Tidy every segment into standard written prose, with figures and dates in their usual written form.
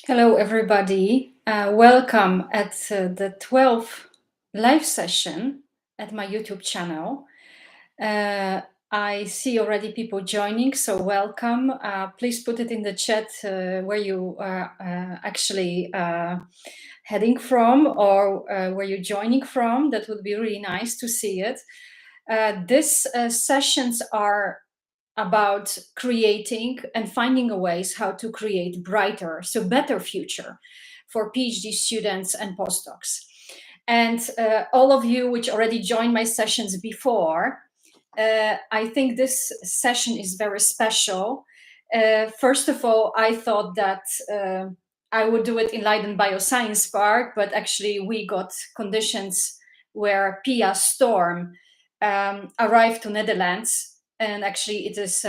Hello, everybody. Welcome at the 12th live session at my YouTube channel. I see already people joining, so welcome. Please put it in the chat where you are actually heading from or where you're joining from. That would be really nice to see it. These sessions are about creating and finding a ways how to create brighter, so better future for PhD students and postdocs. And all of you which already joined my sessions before, I think this session is very special. First of all, I thought that I would do it in Leiden Bioscience Park, but actually we got conditions where Pia storm arrived to Netherlands, and actually it is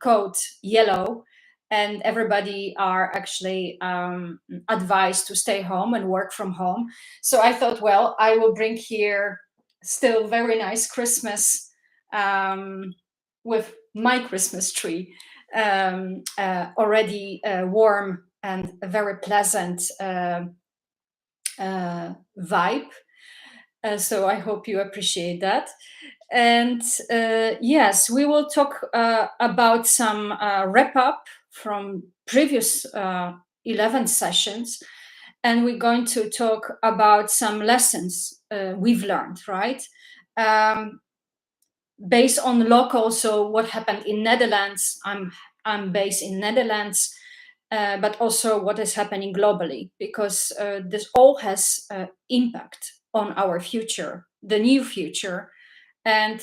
code yellow, and everybody are actually advised to stay home and work from home. So I thought, well, I will bring here still very nice Christmas with my Christmas tree, already warm and a very pleasant vibe. So I hope you appreciate that. And yes, we will talk about some wrap up from previous 11 sessions. And we're going to talk about some lessons we've learned, right? Based on local, so what happened in Netherlands, I'm based in Netherlands, but also what is happening globally, because this all has impact on our future, the new future, and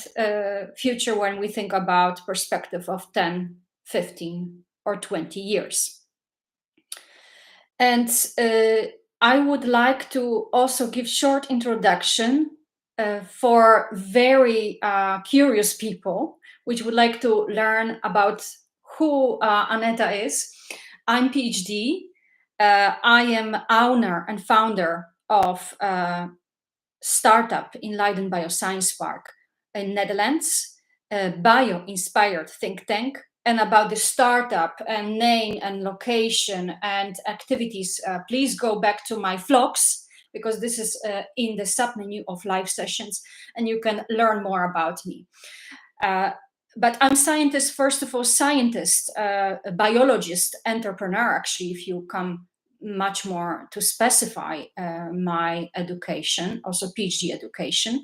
future when we think about perspective of 10, 15, or 20 years. And I would like to also give short introduction for very curious people which would like to learn about who Aneta is. I'm PhD. I am owner and founder of a startup in Leiden Bioscience Park in Netherlands, a bio-inspired think tank. And about the startup and name and location and activities, please go back to my vlogs, because this is in the submenu of live sessions, and you can learn more about me. But I'm scientist, first of all, scientist, a biologist, entrepreneur, actually, if you come much more to specify my education, also PhD education.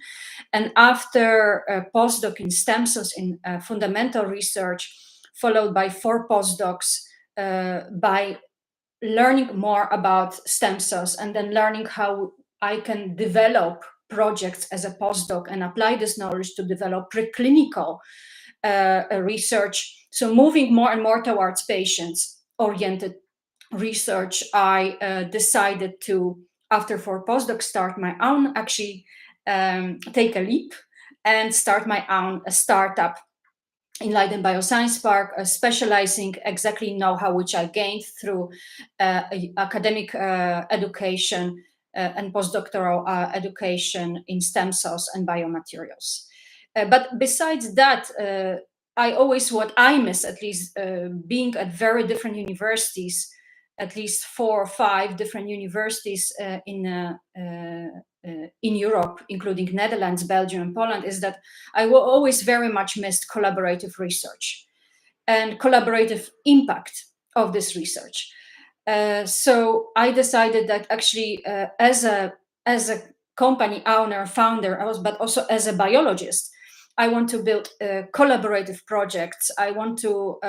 And after a postdoc in stem cells in fundamental research, followed by 4 postdocs, by learning more about stem cells and then learning how I can develop projects as a postdoc and apply this knowledge to develop preclinical research. So moving more and more towards patients-oriented research, I decided to, after 4 postdocs, start my own, actually take a leap and start my own startup in Leiden Bioscience Park, specializing exactly know-how which I gained through academic education and postdoctoral education in stem cells and biomaterials. But besides that, I always, what I miss, at least being at very different universities, at least 4 or 5 different universities in Europe, including Netherlands, Belgium, and Poland, is that I will always very much missed collaborative research and collaborative impact of this research. So I decided that actually, as a company owner, founder, but also as a biologist, I want to build collaborative projects. I want to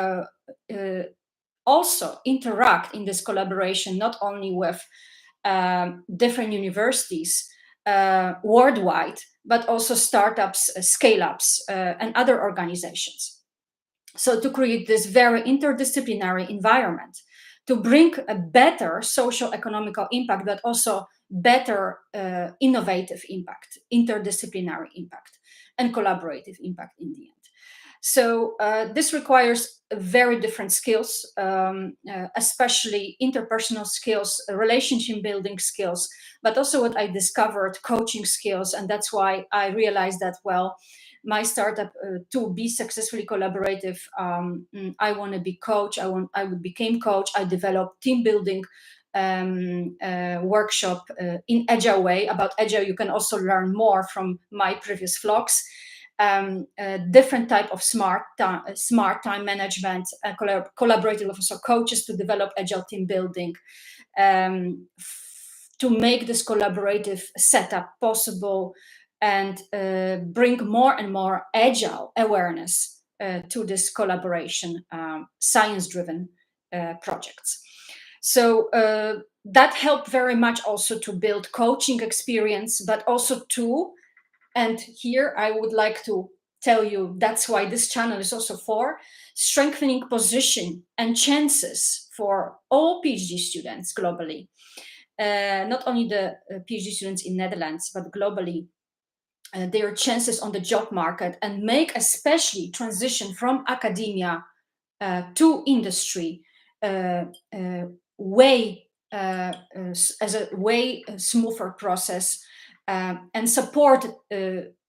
also interact in this collaboration, not only with different universities worldwide, but also startups, scale-ups, and other organizations. So to create this very interdisciplinary environment, to bring a better social economical impact, but also better innovative impact, interdisciplinary impact, and collaborative impact in the end. So this requires very different skills, especially interpersonal skills, relationship building skills, but also what I discovered, coaching skills. And that's why I realized that, well, my startup, to be successfully collaborative, I want to be coach. I became coach. I developed team building workshop in Agile way. About Agile, you can also learn more from my previous vlogs. Different type of smart time management, collaborating with also coaches to develop Agile team building, to make this collaborative setup possible, and bring more and more Agile awareness to this collaboration, science-driven projects. So that helped very much also to build coaching experience, but also to, and here I would like to tell you, that's why this channel is also for strengthening position and chances for all PhD students globally. Not only the PhD students in Netherlands, but globally, their chances on the job market, and make especially transition from academia to industry as a way smoother process, and support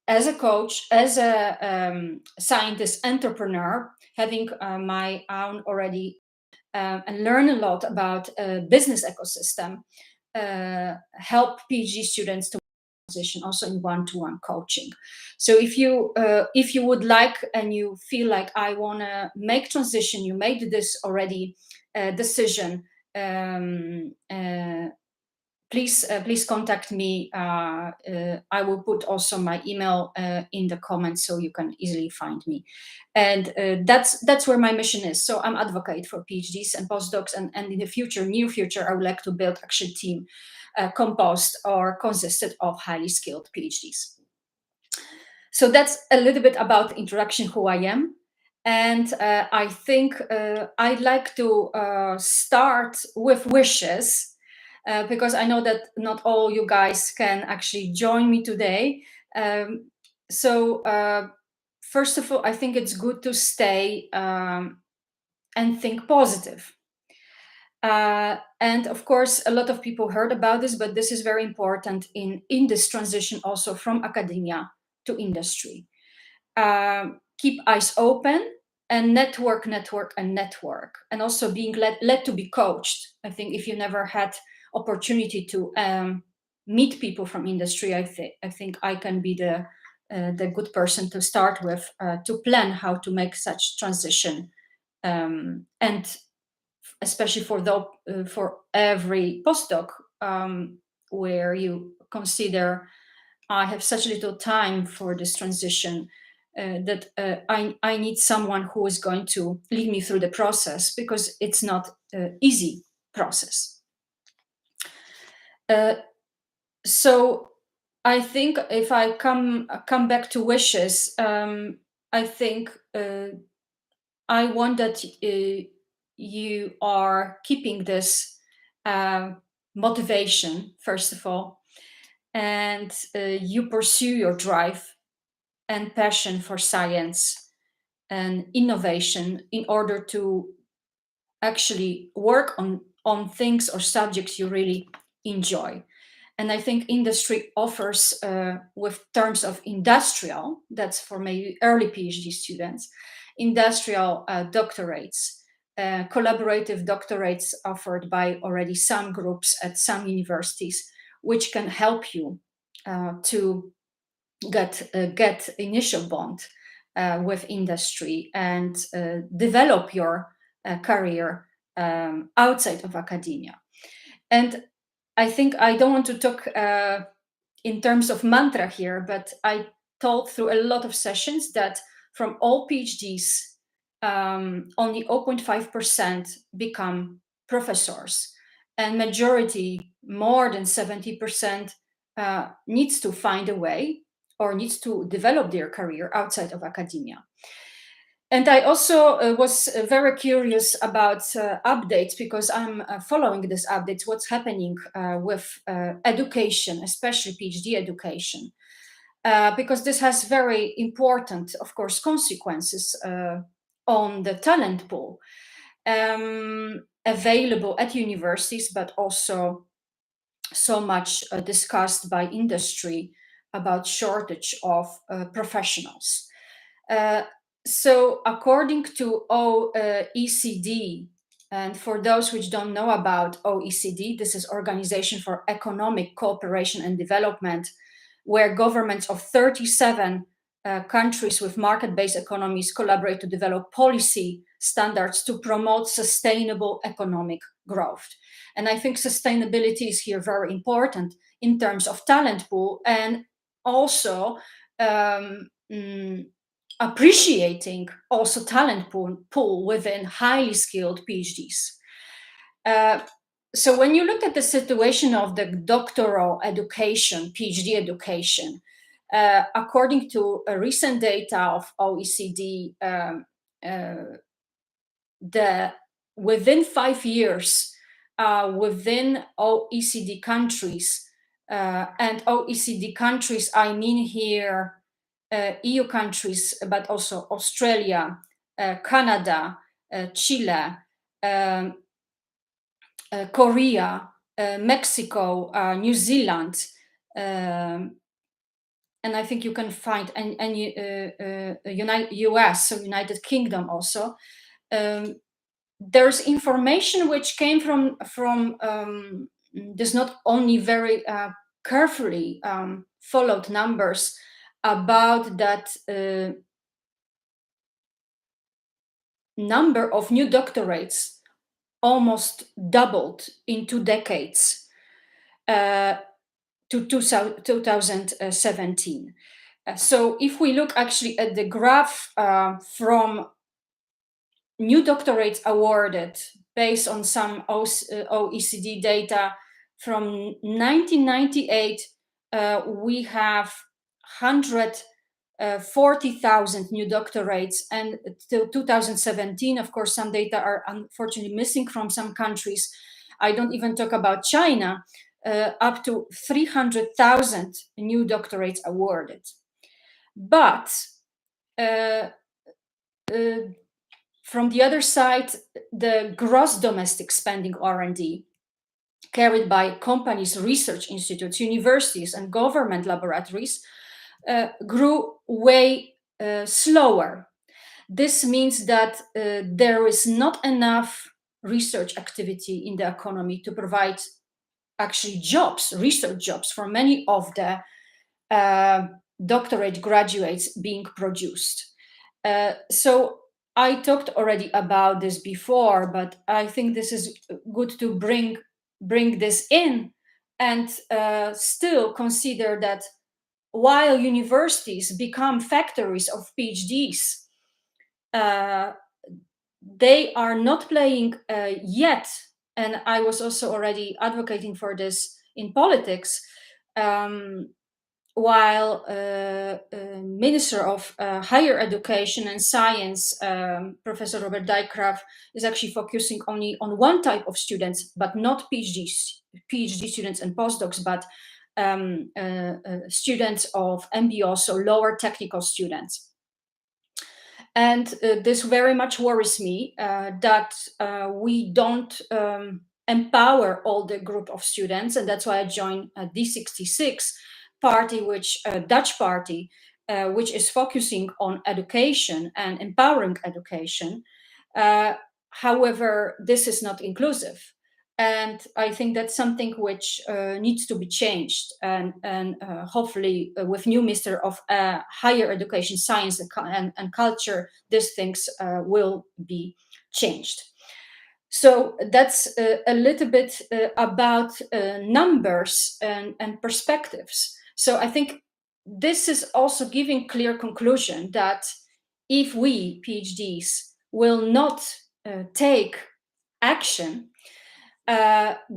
as a coach, as a scientist, entrepreneur, having my own already, and learn a lot about business ecosystem, help PhD students to transition also in one-to-one coaching. So if you would like, and you feel like I want to make transition, you made this already decision, please contact me. I will put also my email in the comments, so you can easily find me. And that's where my mission is. So I'm advocate for PhDs and postdocs, and in the near future, I would like to build actually team composed or consisted of highly skilled PhDs. So that's a little bit about the introduction, who I am. And I think I'd like to start with wishes, because I know that not all you guys can actually join me today. So first of all, I think it's good to stay and think positive. And of course, a lot of people heard about this, but this is very important in this transition also from academia to industry. Keep eyes open and network, and also being led to be coached. I think if you never had opportunity to meet people from industry, I think I can be the good person to start with, to plan how to make such transition, and especially for every postdoc, where you consider, I have such little time for this transition, that I need someone who is going to lead me through the process, because it's not an easy process. So I think if I come back to wishes, I think I want that you are keeping this motivation, first of all, and you pursue your drive and passion for science and innovation in order to actually work on things or subjects you really enjoy. And I think industry offers, with terms of industrial, that's for maybe early PhD students, industrial doctorates, collaborative doctorates offered by already some groups at some universities, which can help you to get initial bond with industry, and develop your career outside of academia. And I think I don't want to talk in terms of mantra here, but I told through a lot of sessions that from all PhDs, only 0.5% become professors, and majority, more than 70%, needs to find a way or needs to develop their career outside of academia. And I also was very curious about updates, because I'm following these updates, what's happening with education, especially PhD education, because this has very important, of course, consequences on the talent pool available at universities, but also so much discussed by industry about shortage of professionals. So according to OECD, And for those which don't know about OECD, this is Organization for Economic Cooperation and Development, where governments of 37 countries with market-based economies collaborate to develop policy standards to promote sustainable economic growth. And I think sustainability is here very important in terms of talent pool, and also appreciating also talent pool within highly skilled PhDs. Uh, so when you look at the situation of the doctoral education, PhD education, according to a recent data of OECD, the within 5 years, within OECD countries, and OECD countries, I mean here EU countries, but also Australia, Canada, Chile, um, Korea, Mexico, New Zealand, and I think you can find US, so United Kingdom also. There's information which came from there's not only very carefully followed numbers about that number of new doctorates almost doubled in 2 decades to 2017. So if we look actually at the graph from new doctorates awarded based on some OECD data from 1998, we have 140,000 new doctorates, and till 2017, of course, some data are unfortunately missing from some countries. I don't even talk about China, up to 300,000 new doctorates awarded. But from the other side, the gross domestic spending R&D carried by companies, research institutes, universities, and government laboratories grew way slower. This means that there is not enough research activity in the economy to provide actually jobs, research jobs, for many of the doctorate graduates being produced. So I talked already about this before, but I think this is good to bring this in and still consider that while universities become factories of PhDs, they are not playing yet, and I was also already advocating for this in politics, while Minister of Higher Education and Science, Professor Robert Dijkgraaf, is actually focusing only on one type of students, but not PhD students and postdocs, but students of MBO, so lower technical students. And this very much worries me that we don't empower all the group of students, and that's why I joined D66 party, which Dutch party, which is focusing on education and empowering education. However, this is not inclusive. And I think that's something which needs to be changed. And hopefully, with new Minister of Higher Education, Science, and Culture, these things will be changed. So that's a little bit about numbers and perspectives. So I think this is also giving clear conclusion that if we PhDs will not take action,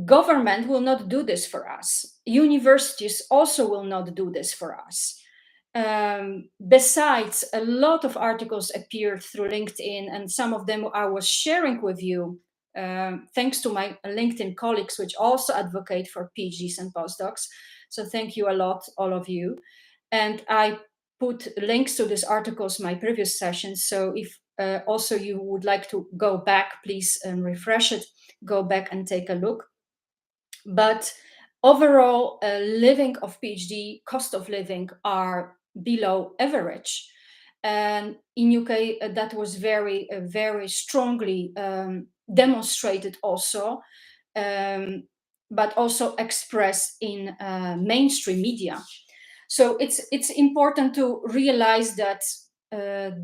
government will not do this for us. Universities also will not do this for us. Besides, a lot of articles appeared through LinkedIn, and some of them I was sharing with you, thanks to my LinkedIn colleagues, which also advocate for PhDs and postdocs. So thank you a lot, all of you. And I put links to these articles in my previous sessions. So if also you would like to go back, please refresh it, go back and take a look. But overall, living of PhD, cost of living are below average. And in UK, that was very strongly demonstrated also, but also expressed in mainstream media. So it's important to realize that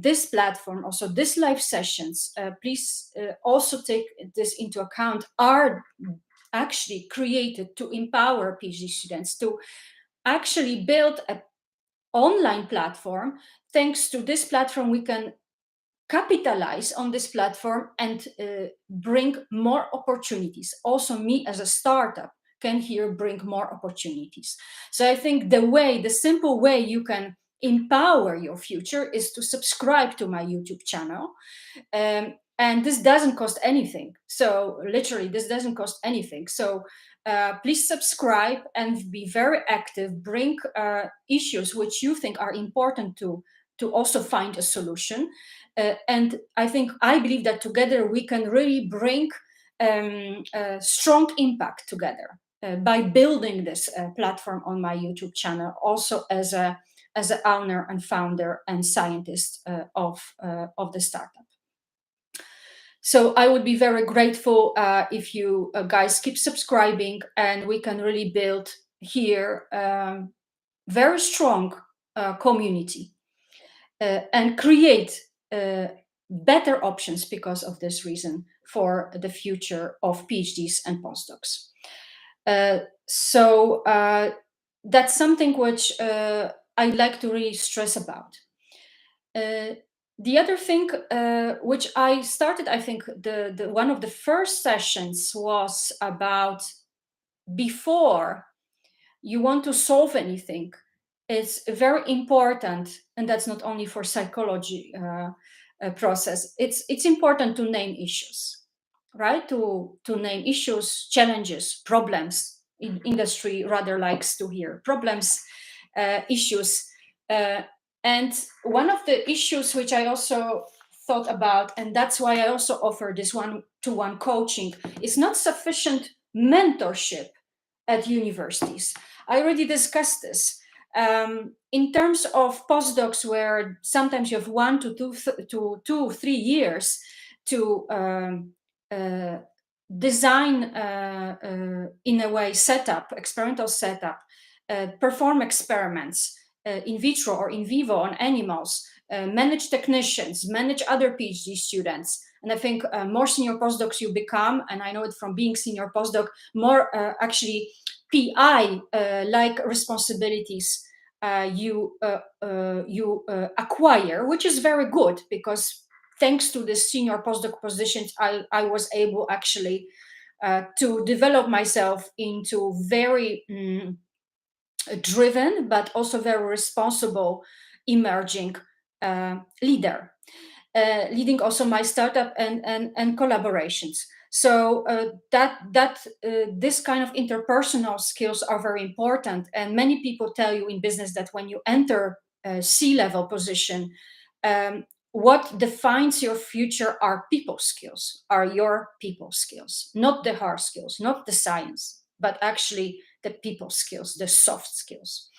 this platform, also this live sessions, please also take this into account, are actually created to empower PhD students to actually build a online platform. Thanks to this platform, we can capitalize on this platform and bring more opportunities. Also, me as a startup can here bring more opportunities. So I think the simple way you can empower your future is to subscribe to my YouTube channel. And this doesn't cost anything. So literally, this doesn't cost anything. So please subscribe and be very active. Bring issues which you think are important to also find a solution. And I believe that together we can really bring a strong impact together by building this platform on my YouTube channel, also as an owner and founder and scientist of the startup. So I would be very grateful if you guys keep subscribing, and we can really build here very strong community and create better options because of this reason for the future of PhDs and postdocs. So that's something which I'd like to really stress about. The other thing which I started, I think the one of the first sessions was about, before you want to solve anything, it's very important, and that's not only for psychology process. It's important to name issues, right? To name issues, challenges, problems. Industry rather likes to hear problems, issues, and one of the issues which I also thought about, and that's why I also offer this one-to-one coaching, is not sufficient mentorship at universities. I already discussed this. In terms of postdocs, where sometimes you have 1 to 2, 3 years to design, in a way, experimental setup, perform experiments in vitro or in vivo on animals, manage technicians, manage other PhD students. And I think more senior postdocs you become, and I know it from being senior postdoc, more actually PI like responsibilities you acquire, which is very good, because thanks to the senior postdoc positions, I was able actually to develop myself into very driven, but also very responsible emerging leader, leading also my startup and collaborations. So this kind of interpersonal skills are very important. And many people tell you in business that when you enter a C-level position, what defines your future are people skills, are your people skills, not the hard skills, not the science, but actually the people skills, the soft skills.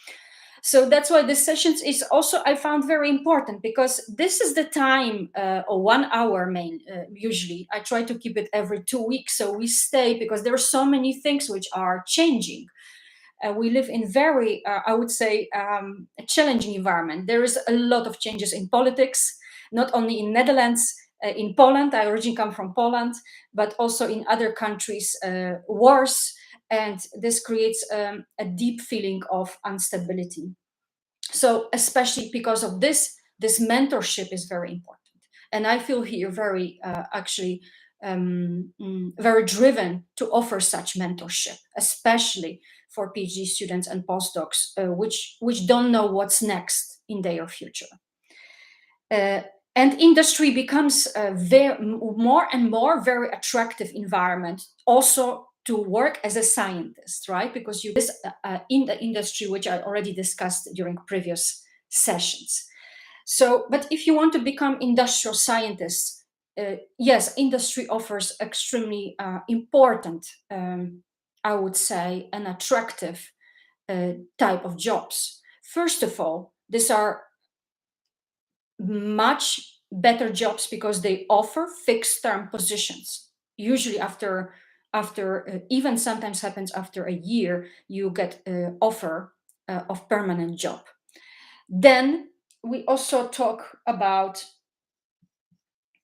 So that's why this sessions is also, I found, very important, because this is the time, or 1 hour usually. I try to keep it every 2 weeks, so we stay, because there are so many things which are changing. We live in very, I would say, a challenging environment. There is a lot of changes in politics, not only in Netherlands, in Poland. I originally come from Poland, but also in other countries, wars, and this creates a deep feeling of instability. So especially because of this mentorship is very important, and I feel here very actually very driven to offer such mentorship, especially for PhD students and postdocs, which don't know what's next in their future. And industry becomes a more and more very attractive environment also to work as a scientist, right? Because you this in the industry, which I already discussed during previous sessions. So, but if you want to become industrial scientists, yes, industry offers extremely important, I would say, an attractive type of jobs. First of all, these are much better jobs because they offer fixed term positions. usually after even sometimes happens after a year, you get an offer of permanent job. Then we also talk about,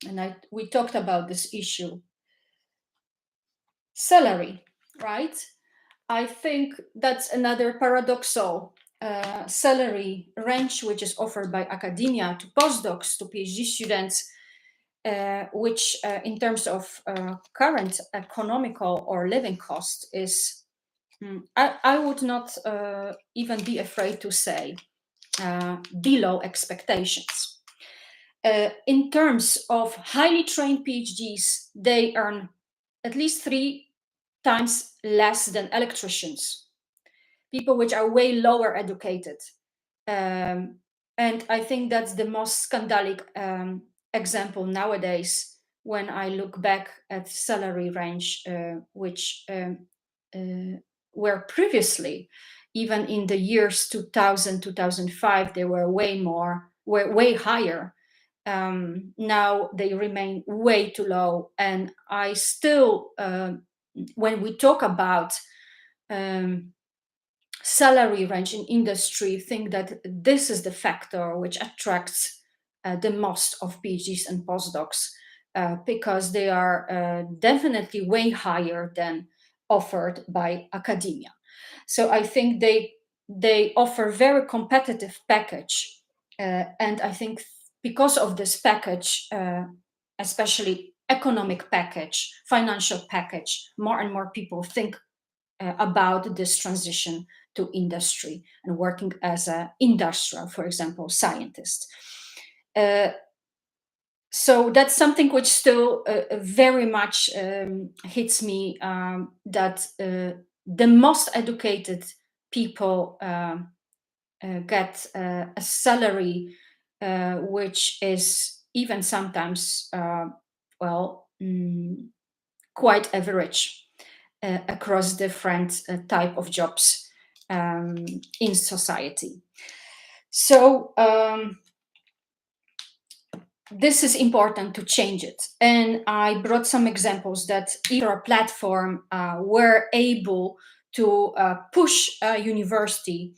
and we talked about this issue, salary, right? I think that's another paradoxal salary range which is offered by academia to postdocs, to PhD students, which in terms of current economical or living cost is, I would not even be afraid to say, below expectations. In terms of highly trained PhDs, they earn at least 3 times less than electricians, people which are way lower educated. And I think that's the most scandalic example nowadays when I look back at salary range, which were previously, even in the years 2000, 2005, they were way higher. Now they remain way too low. And I still, when we talk about salary range in industry, think that this is the factor which attracts the most of PhDs and postdocs, because they are definitely way higher than offered by academia. So I think they offer very competitive package, and I think because of this package, especially economic package, financial package, more and more people think about this transition to industry and working as an industrial, for example, scientist. So that's something which still very much hits me, that the most educated people get a salary which is even sometimes, quite average across different type of jobs in society. So this is important to change it. And I brought some examples that either a platform were able to push a university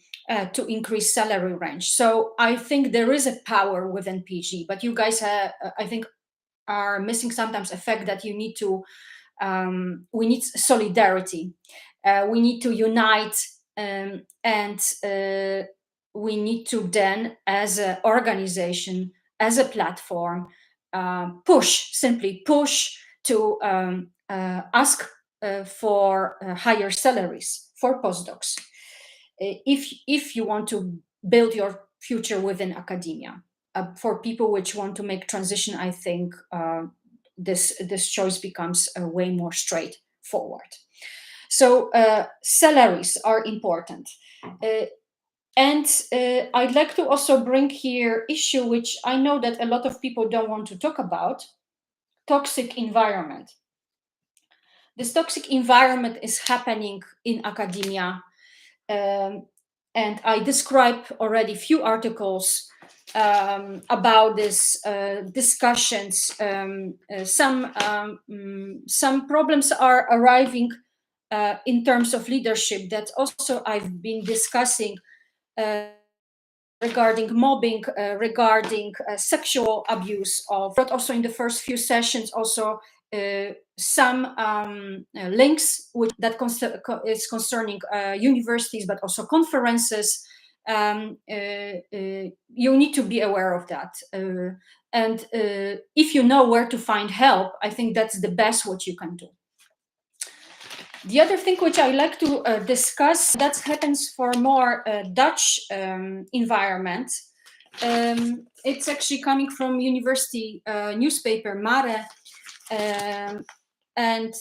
to increase salary range. So I think there is a power within PG, but you guys, I think, are missing sometimes a fact that you need to, we need solidarity. We need to unite, and we need to then, as an organization, as a platform, simply push to ask for higher salaries for postdocs, if you want to build your future within academia. For people which want to make transition, I think this choice becomes way more straightforward. So salaries are important. And I'd like to also bring here issue which I know that a lot of people don't want to talk about: toxic environment. This toxic environment is happening in academia, and I described already a few articles about this discussions. Some problems are arriving in terms of leadership that also I've been discussing, regarding mobbing, regarding sexual abuse but also in the first few sessions also some links is concerning universities, but also conferences. You need to be aware of that. And if you know where to find help, I think that's the best what you can do. The other thing which I like to discuss, that happens for more Dutch environment. It's actually coming from university newspaper Mare, and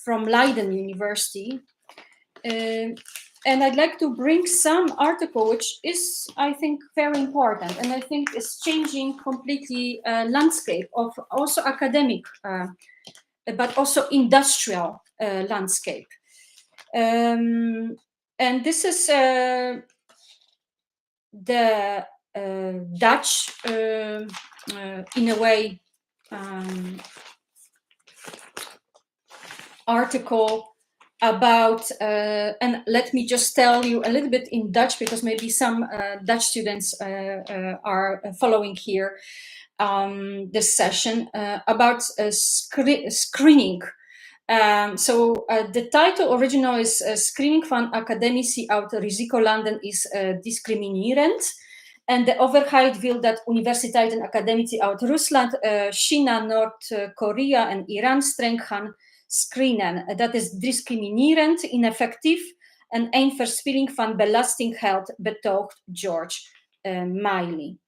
from Leiden University. And I'd like to bring some article which is, I think, very important, and I think is changing completely landscape of also academic, but also industrial landscape. And this is the Dutch, in a way, article about, and let me just tell you a little bit in Dutch, because maybe some Dutch students are following here this session, about screening. De title original is Screening van academici uit risicolanden is discriminerend. En de overheid wil dat universiteiten en academici uit Rusland, China, Noord-Korea en Iran streng gaan screenen. Dat is discriminerend, ineffectief en een verspilling van belastinggeld, betoogt George Miley.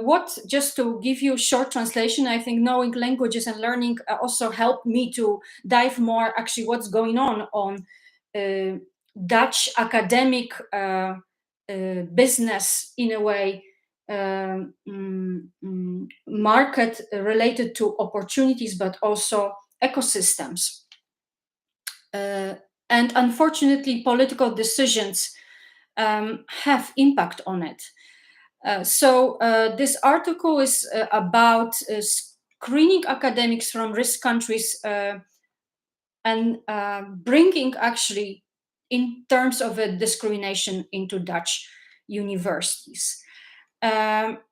What, just to give you a short translation, I think knowing languages and learning also helped me to dive more actually what's going on Dutch academic business, in a way, market related to opportunities, but also ecosystems. And unfortunately, political decisions have impact on it. This article is about screening academics from risk countries and bringing, actually, in terms of a discrimination into Dutch universities. What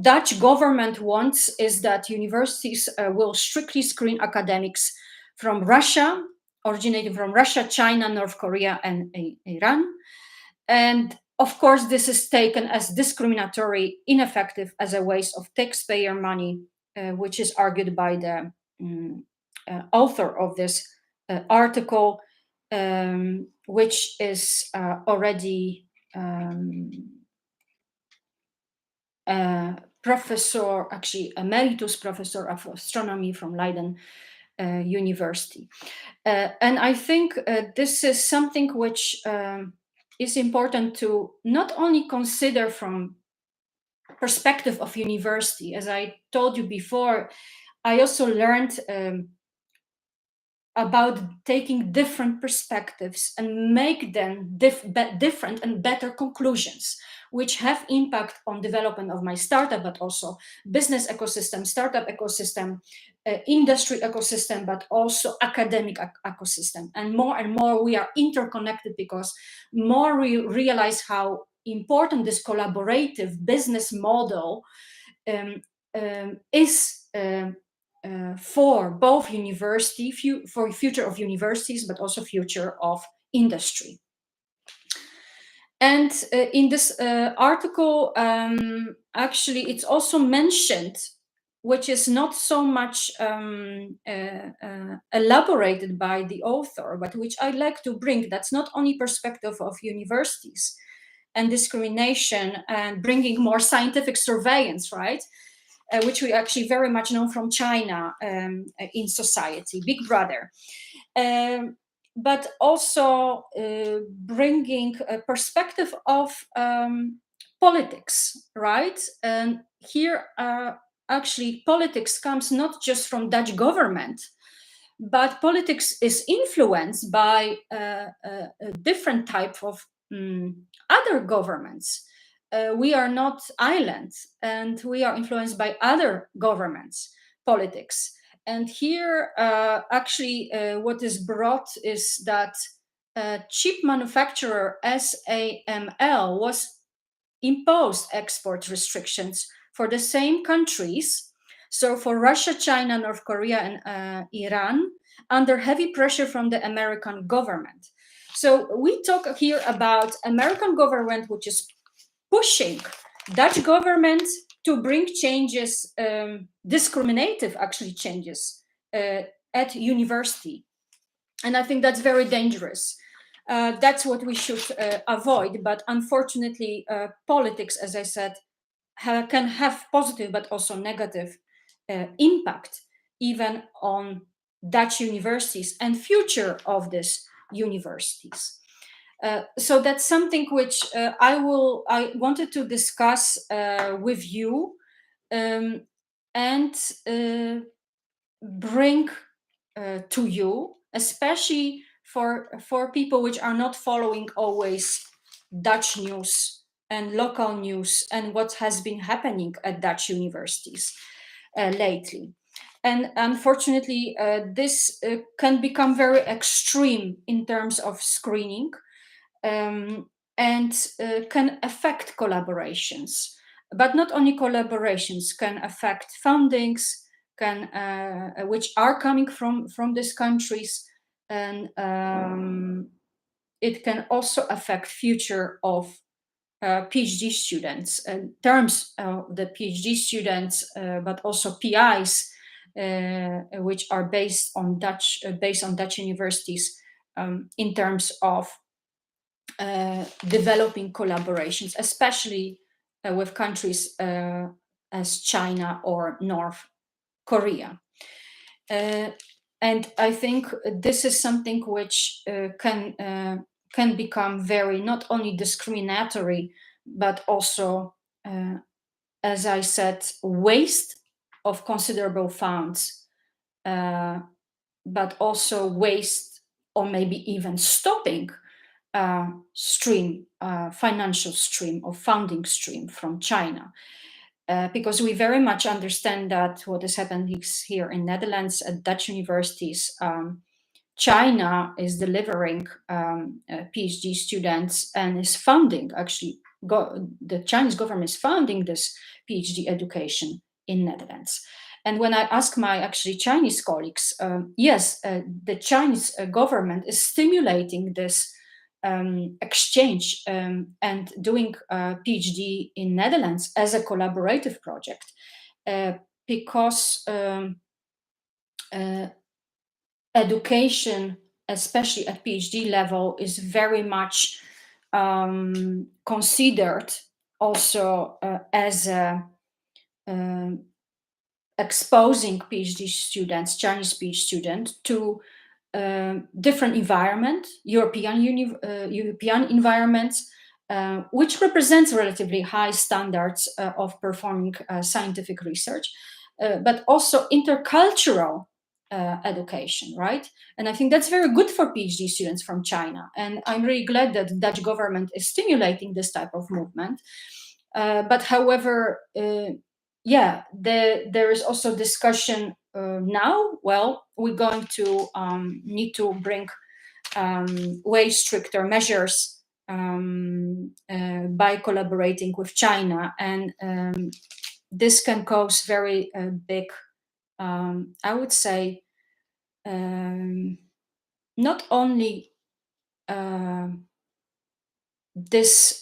Dutch government wants is that universities will strictly screen academics from Russia, originating from Russia, China, North Korea, and Iran. And of course, this is taken as discriminatory, ineffective, as a waste of taxpayer money, which is argued by the author of this article, which is already professor, actually emeritus professor of astronomy from Leiden University. And I think this is something which is important to not only consider from perspective of university. As I told you before, I also learned about taking different perspectives and make them different and better conclusions, which have impact on development of my startup, but also business ecosystem, startup ecosystem, industry ecosystem, but also academic ecosystem. And more we are interconnected, because more we realize how important this collaborative business model is for both university, for future of universities, but also future of industry. And in this article, actually, it's also mentioned, which is not so much elaborated by the author, but which I like to bring. That's not only perspective of universities and discrimination and bringing more scientific surveillance, right? Which we actually very much know from China in society, Big Brother. But also bringing a perspective of politics, right? And here, actually, politics comes not just from Dutch government, but politics is influenced by a different type of other governments. We are not islands, and we are influenced by other governments' politics. And here, actually, what is brought is that chip manufacturer SAML was imposed export restrictions for the same countries. So for Russia, China, North Korea, and Iran, under heavy pressure from the American government. So we talk here about American government, which is pushing Dutch government to bring changes, discriminative actually changes at university. And I think that's very dangerous. That's what we should avoid. But unfortunately, politics, as I said, can have positive but also negative impact, even on Dutch universities and future of these universities. So that's something which I wanted to discuss with you and bring to you, especially for people which are not following always Dutch news and local news and what has been happening at Dutch universities lately. And unfortunately, this can become very extreme in terms of screening, um, and can affect collaborations. But not only collaborations, can affect fundings, can which are coming from these countries, and it can also affect future of PhD students. In terms of the PhD students, but also PIs, which are based on Dutch universities, in terms of developing collaborations, especially with countries as China or North Korea. And I think this is something which can become very not only discriminatory, but also, as I said, waste of considerable funds, but also waste or maybe even stopping financial stream or funding stream from China. Because we very much understand that what is happening here in Netherlands at Dutch universities, China is delivering PhD students and is funding, actually, the Chinese government is funding this PhD education in Netherlands. And when I ask my actually Chinese colleagues, yes, the Chinese government is stimulating this exchange and doing a PhD in Netherlands as a collaborative project, because education, especially at PhD level, is very much considered also as a, exposing PhD students, Chinese PhD students, to different environment, European environments, which represents relatively high standards of performing scientific research, but also intercultural education, right? And I think that's very good for PhD students from China. And I'm really glad that the Dutch government is stimulating this type of movement. But however, yeah, there is also discussion now. Well, we're going to need to bring way stricter measures by collaborating with China, and this can cause very big, I would say, not only this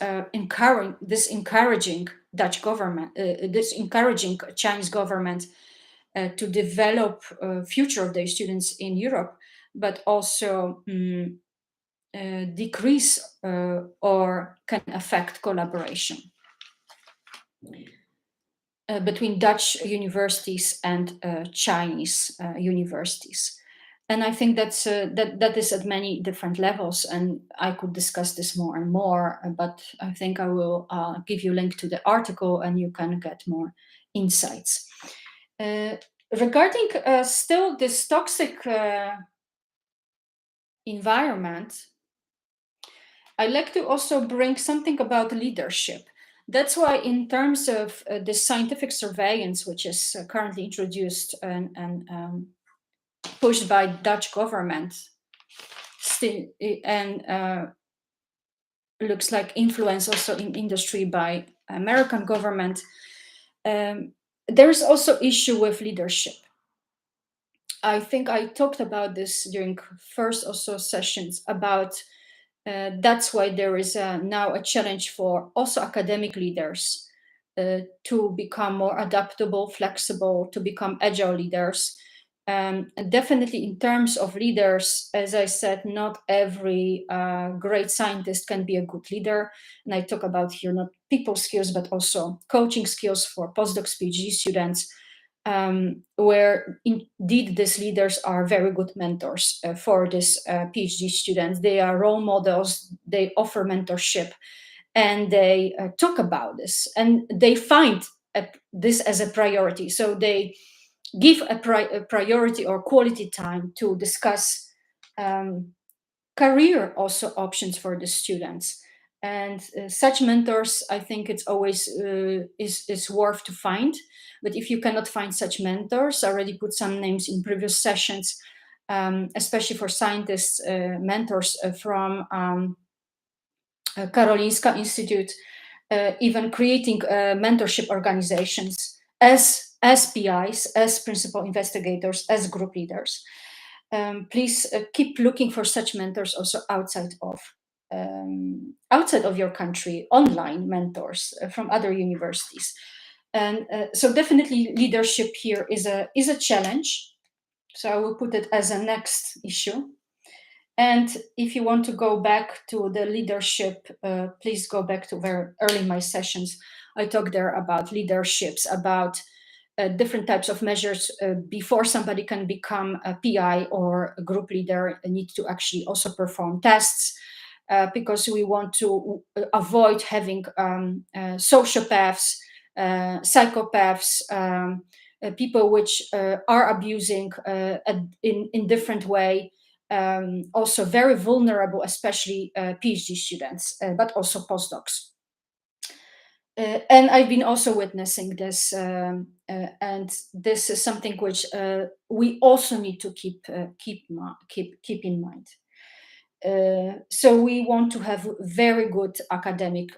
encouraging Dutch government, this encouraging Chinese government to develop future of their students in Europe, but also decrease or can affect collaboration between Dutch universities and Chinese universities. And I think that is at many different levels, and I could discuss this more and more. But I think I will give you a link to the article, and you can get more insights. Regarding still this toxic environment, I like to also bring something about leadership. That's why, in terms of the scientific surveillance, which is currently introduced and pushed by Dutch government, and looks like influence also in industry by American government, there is also issue with leadership. I think I talked about this during first also sessions about that's why there is now a challenge for also academic leaders to become more adaptable, flexible, to become agile leaders. And definitely in terms of leaders, as I said, not every great scientist can be a good leader. And I talk about here not people skills, but also coaching skills for postdocs, PhD students, where indeed these leaders are very good mentors for these PhD students. They are role models, they offer mentorship, and they talk about this, and they find this as a priority. So they give a priority or quality time to discuss career also options for the students. And such mentors, I think it's always is worth to find. But if you cannot find such mentors, I already put some names in previous sessions, especially for scientists, mentors from Karolinska Institute, even creating mentorship organizations as PIs, as principal investigators, as group leaders. Please keep looking for such mentors also outside of your country, online mentors from other universities. And so definitely leadership here is a challenge. So I will put it as a next issue. And if you want to go back to the leadership, please go back to very early in my sessions. I talked there about leaderships, about different types of measures before somebody can become a PI or a group leader, need to actually also perform tests, because we want to avoid having sociopaths, psychopaths, people which are abusing in different way. Also very vulnerable, especially PhD students, but also postdocs. And I've been also witnessing this, and this is something which we also need to keep in mind. So we want to have very good academic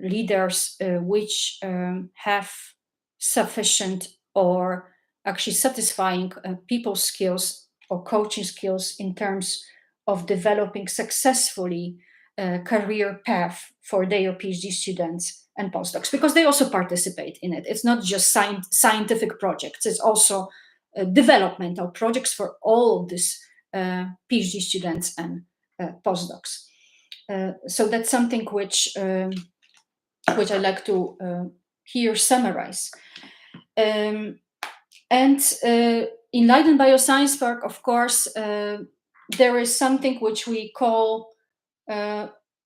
leaders which have sufficient or actually satisfying people skills or coaching skills in terms of developing successfully a career path for their PhD students and postdocs, because they also participate in it. It's not just scientific projects, it's also developmental projects for all of these PhD students and postdocs. So that's something which I like to here summarize. And in Leiden Bioscience Park, of course, there is something which we call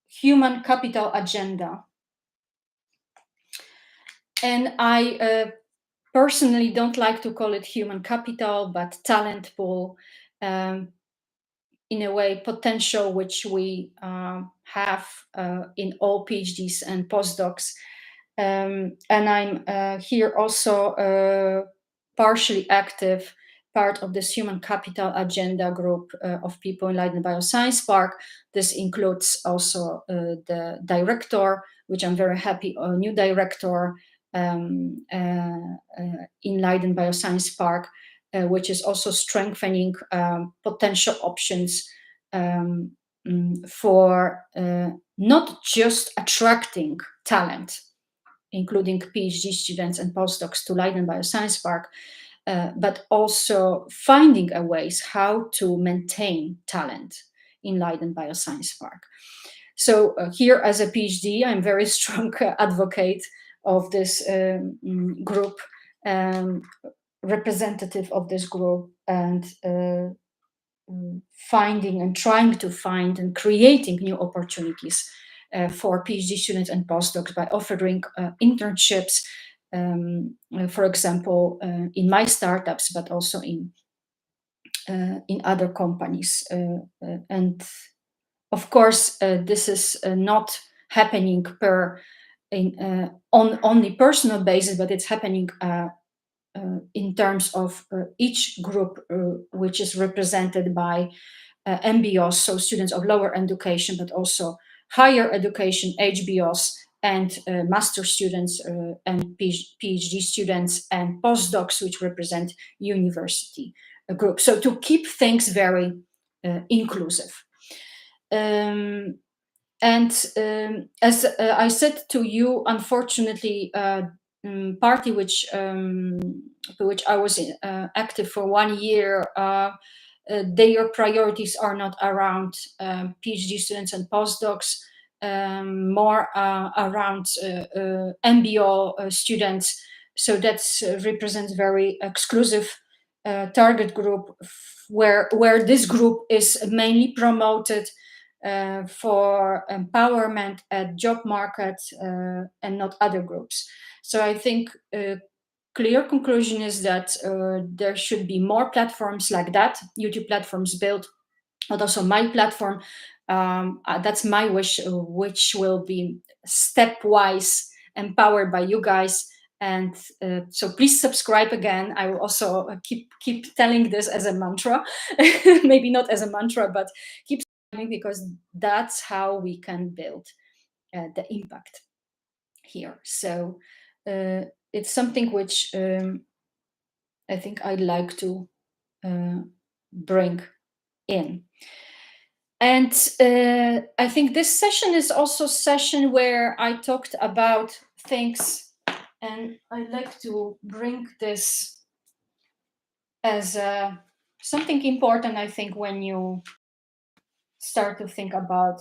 human capital agenda. And I personally don't like to call it human capital, but talent pool, in a way, potential which we have in all PhDs and postdocs. And I'm here also partially active, part of this human capital agenda group of people in Leiden Bioscience Park. This includes also the director, which I'm very happy, a new director in Leiden Bioscience Park, which is also strengthening potential options for not just attracting talent, including PhD students and postdocs to Leiden Bioscience Park, but also finding a ways how to maintain talent in Leiden Bioscience Park. So here as a PhD, I'm very strong advocate of this group, representative of this group, and finding and trying to find and creating new opportunities for PhD students and postdocs by offering internships, for example, in my startups, but also in other companies. And of course, this is not happening on only personal basis, but it's happening in terms of each group which is represented by MBOs, so students of lower education, but also higher education, HBOs, and master students and PhD students and postdocs, which represent university groups. So to keep things very inclusive. And as I said to you, unfortunately, party which I was active for 1 year, their priorities are not around PhD students and postdocs, more around MBO students. So that represents very exclusive target group, where this group is mainly promoted for empowerment at job market and not other groups. So I think clear conclusion is that there should be more platforms like that, YouTube platforms built, but also my platform, That's my wish, which will be stepwise empowered by you guys. And so please subscribe again. I will also keep telling this as a mantra, maybe not as a mantra, but keep subscribing, because that's how we can build the impact here. So it's something which I think I'd like to bring in. And I think this session is also a session where I talked about things, and I'd like to bring this as something important, I think, when you start to think about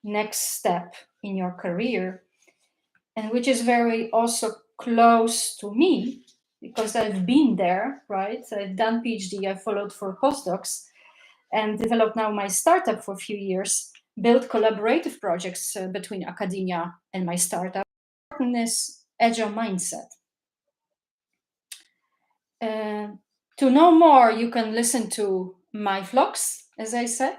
next step in your career, and which is very also close to me, because I've been there, right? I've done PhD, I followed for postdocs, and developed now my startup for a few years, built collaborative projects between academia and my startup. Is agile mindset. To know more, you can listen to my vlogs, as I said.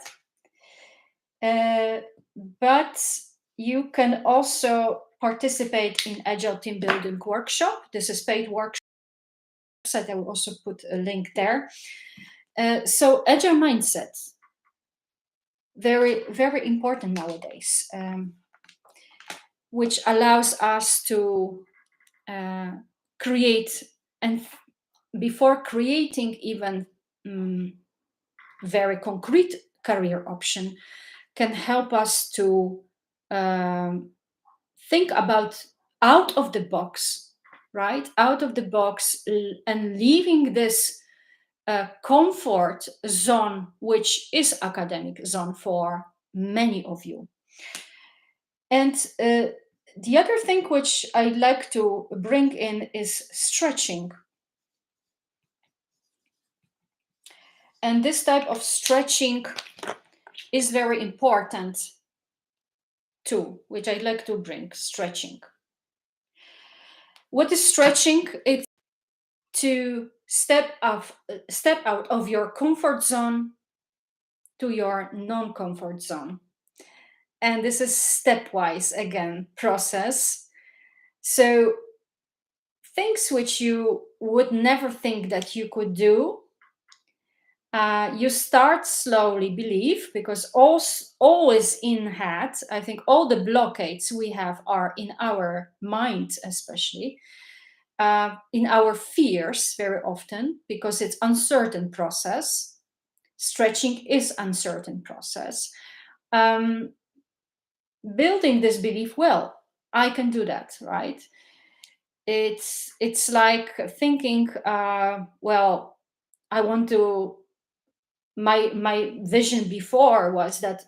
But you can also participate in Agile Team Building Workshop. This is paid workshop. I will also put a link there. So Agile mindset, very, very important nowadays, which allows us to create, and before creating even very concrete career option, can help us to think about out of the box, right? Out of the box, and leaving this comfort zone, which is academic zone for many of you. And the other thing which I'd like to bring in is stretching. And this type of stretching is very important too, which I'd like to bring, stretching. What is stretching? It's to step out of your comfort zone to your non-comfort zone. And this is stepwise, again, process. So things which you would never think that you could do, you start slowly, believe, because always in head, I think all the blockades we have are in our mind, especially in our fears very often, because it's uncertain process. Stretching is uncertain process. Building this belief, well, I can do that, right? It's like thinking, well, I want to. My vision before was that,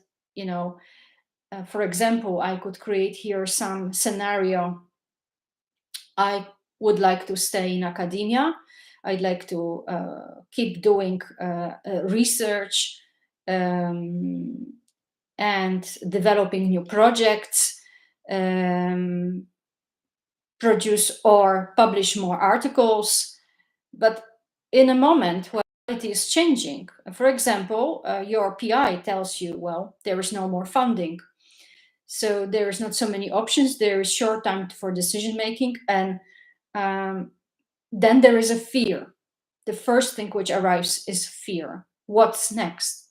for example, I could create here some scenario. I would like to stay in academia. I'd like to keep doing research and developing new projects, produce or publish more articles. But in a moment when reality is changing, for example, your PI tells you, well, there is no more funding. So there is not so many options. There is short time for decision making. And then there is a fear. The first thing which arrives is fear. What's next?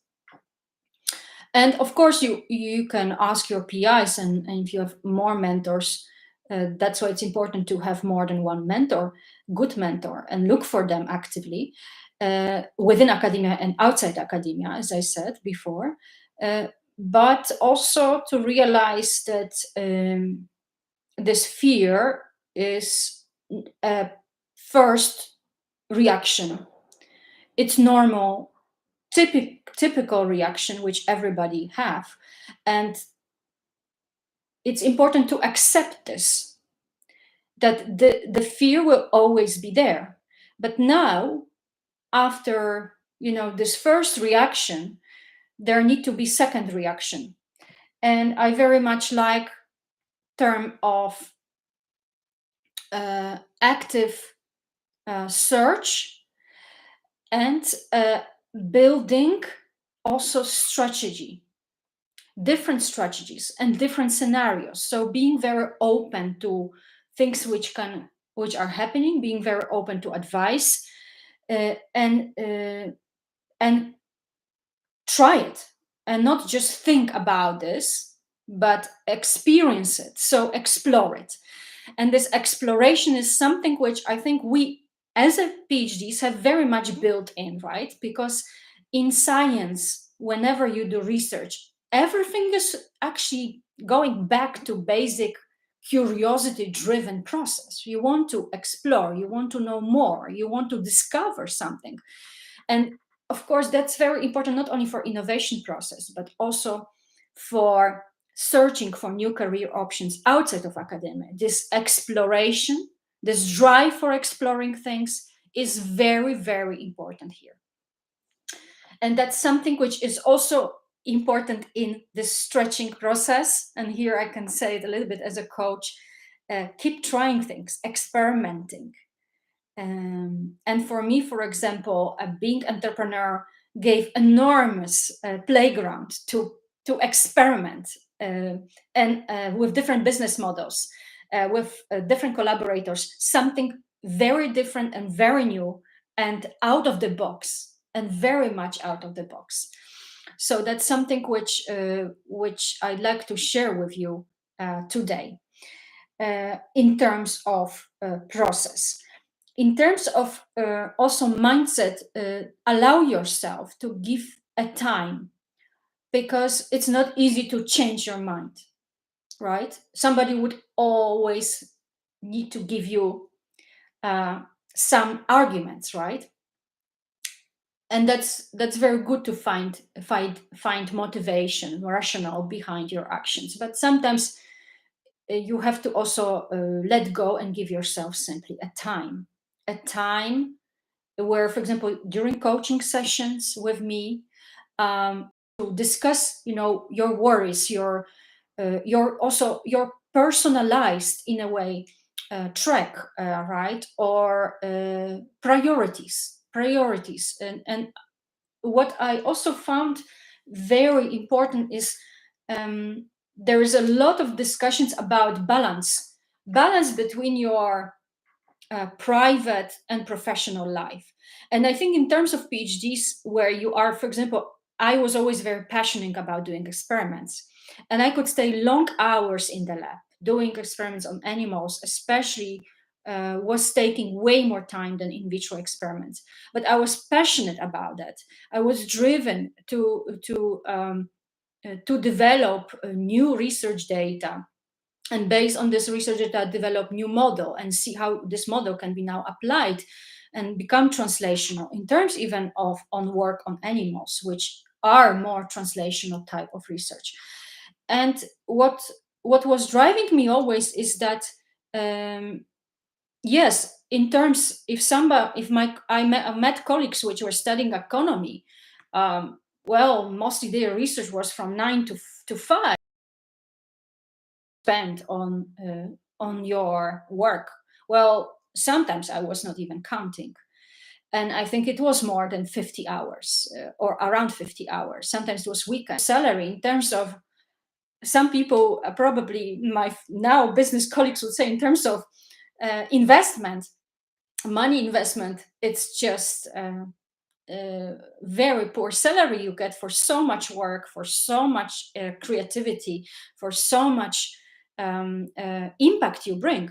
And of course, you can ask your PIs, and if you have more mentors, that's why it's important to have more than one mentor, good mentor, and look for them actively within academia and outside academia, as I said before. But also to realize that this fear is a first reaction. It's normal, typical reaction which everybody have, and it's important to accept this, that the fear will always be there. But now, after this first reaction, there need to be second reaction. And I very much like term of active search and building also strategy. different strategies and different scenarios. So being very open to things which are happening, being very open to advice, and try it, and not just think about this, but experience it. So explore it. And this exploration is something which I think we, as a PhDs, have very much built in, right? Because in science, whenever you do research, everything is actually going back to basic curiosity driven process. You want to explore, you want to know more, you want to discover something. And of course, that's very important, not only for innovation process, but also for searching for new career options outside of academia. This exploration, this drive for exploring things is very, very important here. And that's something which is also important in the stretching process. And here I can say it a little bit as a coach, keep trying things, experimenting. And for me, for example, being entrepreneur gave enormous playground to experiment, and with different business models, with different collaborators, something very different and very new and out of the box, and very much out of the box. So that's something which I'd like to share with you today, in terms of process. In terms of also mindset, allow yourself to give a time, because it's not easy to change your mind, right? Somebody would always need to give you some arguments, right? And that's very good to find motivation, rationale behind your actions. But sometimes you have to also let go and give yourself simply a time where, for example, during coaching sessions with me, to discuss, your worries, your also your personalized, in a way, track, right, or priorities. And what I also found very important is, there is a lot of discussions about balance between your private and professional life. And I think in terms of PhDs, where you are, for example, I was always very passionate about doing experiments, and I could stay long hours in the lab doing experiments on animals, especially. Was taking way more time than in vitro experiments, but I was passionate about that. I was driven to develop new research data, and based on this research data, develop new model and see how this model can be now applied and become translational, in terms even of on work on animals, which are more translational type of research. And what was driving me always is that, yes, in terms, if I met colleagues which were studying economy, well, mostly their research was from 9 to 5 spent on your work. Well, sometimes I was not even counting, and I think it was more than 50 hours, or around 50 hours. Sometimes it was weekend salary. In terms of, some people, probably my now business colleagues would say, in terms of investment, money investment, it's just very poor salary you get for so much work, for so much creativity, for so much impact you bring.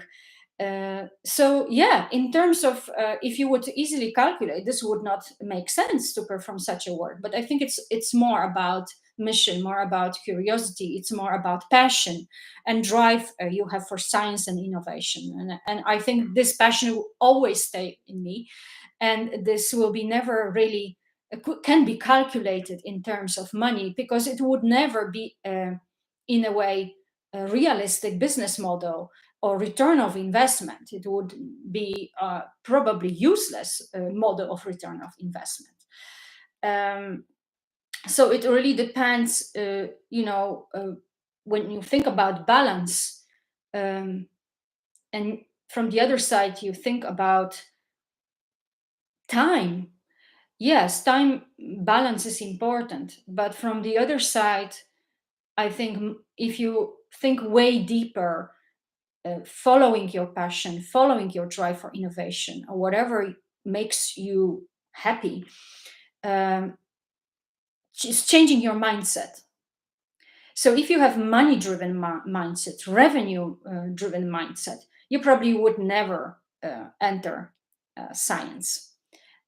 So yeah, in terms of, if you would easily calculate, this would not make sense to perform such a work. But I think it's more about mission, more about curiosity. It's more about passion and drive you have for science and innovation. And I think this passion will always stay in me, and this will be never really can be calculated in terms of money, because it would never be, in a way, a realistic business model or return of investment. It would be probably useless model of return of investment. So it really depends, when you think about balance, and from the other side you think about time. Yes, time balance is important, but from the other side, I think if you think way deeper, following your passion, following your drive for innovation, or whatever makes you happy, um, is changing your mindset. So if you have money-driven mindset, revenue-driven mindset, you probably would never enter science,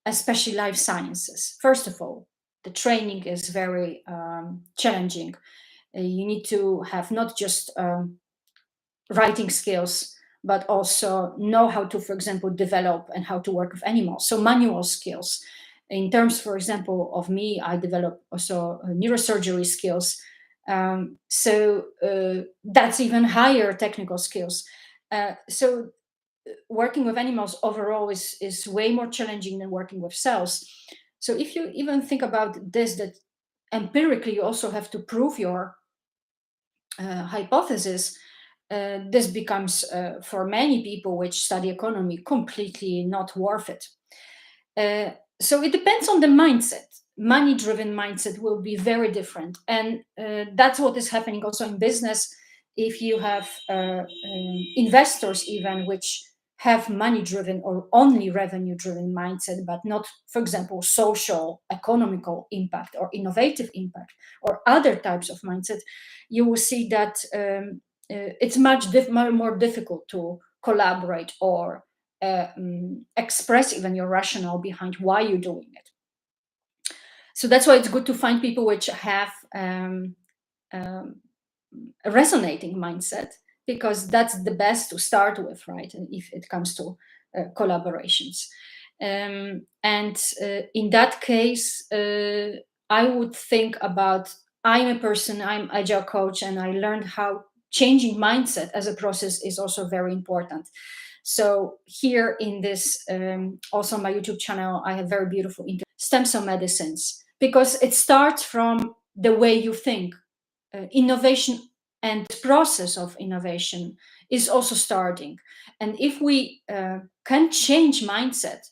especially life sciences. First of all, the training is very challenging. You need to have not just writing skills, but also know how to, for example, develop and how to work with animals. So manual skills. In terms, for example, of me, I develop also neurosurgery skills. That's even higher technical skills. So working with animals overall is way more challenging than working with cells. So if you even think about this, that empirically you also have to prove your hypothesis, this becomes, for many people which study economy, completely not worth it. So it depends on the mindset. Money driven mindset will be very different. And that's what is happening also in business. If you have investors, even which have money driven or only revenue driven mindset, but not, for example, social, economical impact or innovative impact or other types of mindset, you will see that it's much more difficult to collaborate or express even your rationale behind why you're doing it. So that's why it's good to find people which have a resonating mindset, because that's the best to start with, right? And if it comes to collaborations. In that case, I would think about, I'm a person, I'm agile coach, and I learned how changing mindset as a process is also very important. So here in this, also on my YouTube channel, I have very beautiful stem cell medicines, because it starts from the way you think. Innovation and process of innovation is also starting. And if we can change mindset,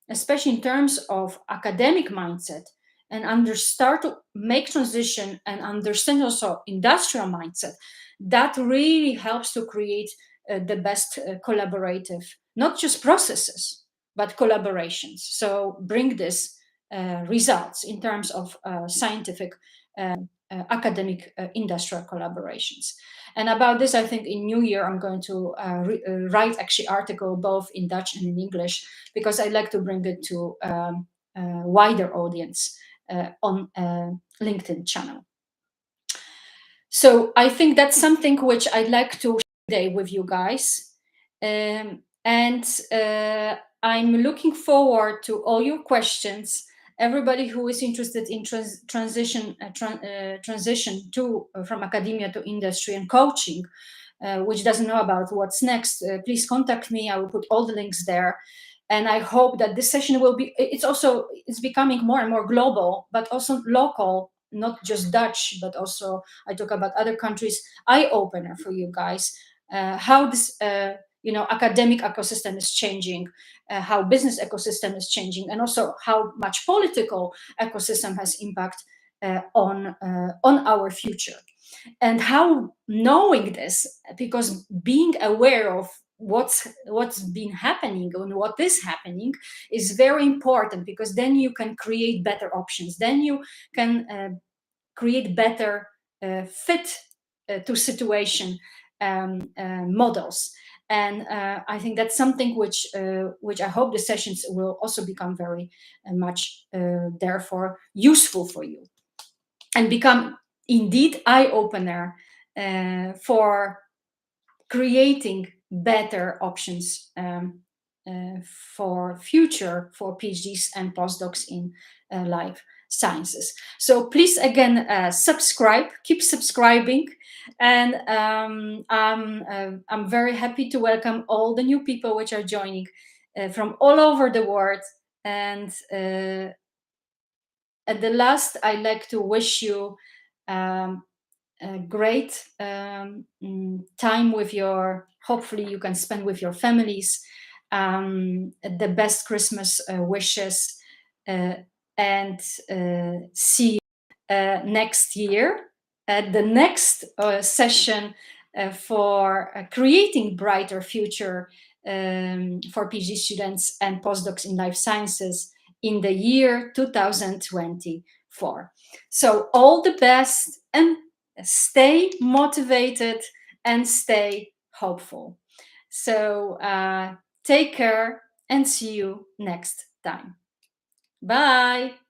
especially in terms of academic mindset, and start to make transition and understand also industrial mindset, that really helps to create the best collaborative, not just processes, but collaborations. So bring this results in terms of scientific academic industrial collaborations. And about this, I think in New Year, I'm going to write actually article both in Dutch and in English, because I like to bring it to a wider audience on LinkedIn channel. So I think that's something which I'd like to share today with you guys. I'm looking forward to all your questions. Everybody who is interested in transition to from academia to industry and coaching, which doesn't know about what's next, please contact me. I will put all the links there. And I hope that this session will be, it's becoming more and more global, but also local, not just Dutch, but also I talk about other countries, eye-opener for you guys, how this academic ecosystem is changing, how business ecosystem is changing, and also how much political ecosystem has impact on our future. And how knowing this, because being aware of what's been happening and what is happening is very important, because then you can create better options, then you can create better fit to situation models. And I think that's something which I hope the sessions will also become very much therefore useful for you, and become indeed eye-opener for creating better options for future for PhDs and postdocs in life sciences. So please again subscribe, keep subscribing, and I'm very happy to welcome all the new people which are joining from all over the world. And at the last, I'd like to wish you a great time with hopefully you can spend with your families, the best Christmas wishes, and see you next year. at the next session for creating brighter future for PhD students and postdocs in life sciences in the year 2024. So all the best, and stay motivated and stay hopeful. So take care and see you next time. Bye.